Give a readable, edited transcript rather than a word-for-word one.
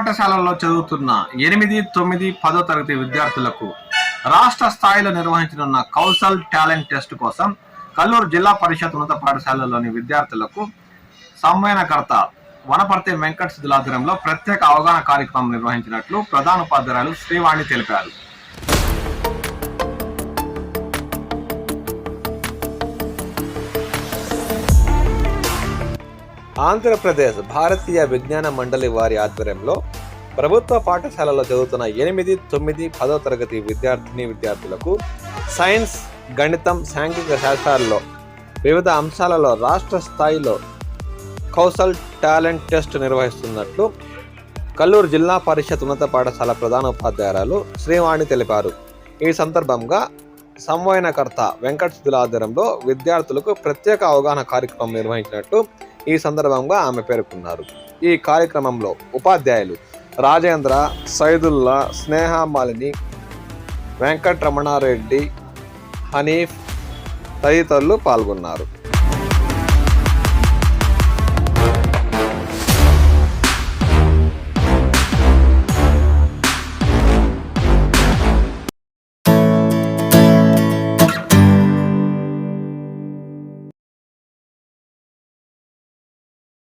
పాఠశాలల్లో చదువుతున్న 8, 9, 10వ తరగతి విద్యార్థులకు రాష్ట్ర స్థాయిలో నిర్వహించనున్న కౌశల్ టాలెంట్ టెస్ట్ కోసం కల్లూరు జిల్లా పరిషత్ ఉన్నత పాఠశాలలోని విద్యార్థులకు సంవయనకర్త వనపర్తి వెంకట్ సిద్ధుల ఆధ్వర్యంలో ప్రత్యేక అవగాహన కార్యక్రమం నిర్వహించినట్లు ప్రధానోపాధ్యాయులు శ్రీవాణి తెలిపారు. ఆంధ్రప్రదేశ్ భారతీయ విజ్ఞాన మండలి వారి ఆధ్వర్యంలో ప్రభుత్వ పాఠశాలలో చదువుతున్న 8, 9, 10వ తరగతి విద్యార్థులకు సైన్స్, గణితం, సాంఘిక శాస్త్రాల్లో వివిధ అంశాలలో రాష్ట్ర స్థాయిలో కౌశల్ టాలెంట్ టెస్ట్ నిర్వహిస్తున్నట్లు కల్లూరు జిల్లా పరిషత్ ఉన్నత పాఠశాల ప్రధానోపాధ్యాయురాలు శ్రీవాణి తెలిపారు. ఈ సందర్భంగా సంవయనకర్త వెంకట్ సిద్ధుల ఆధ్వర్యంలో విద్యార్థులకు ప్రత్యేక అవగాహన కార్యక్రమం నిర్వహించినట్టు ఈ సందర్భంగా ఆమె పేర్కొన్నారు. ఈ కార్యక్రమంలో ఉపాధ్యాయులు రాజేంద్ర, సైదుల్లా, స్నేహమాలిని, వెంకటరమణారెడ్డి, హనీఫ్ తదితరులు పాల్గొన్నారు.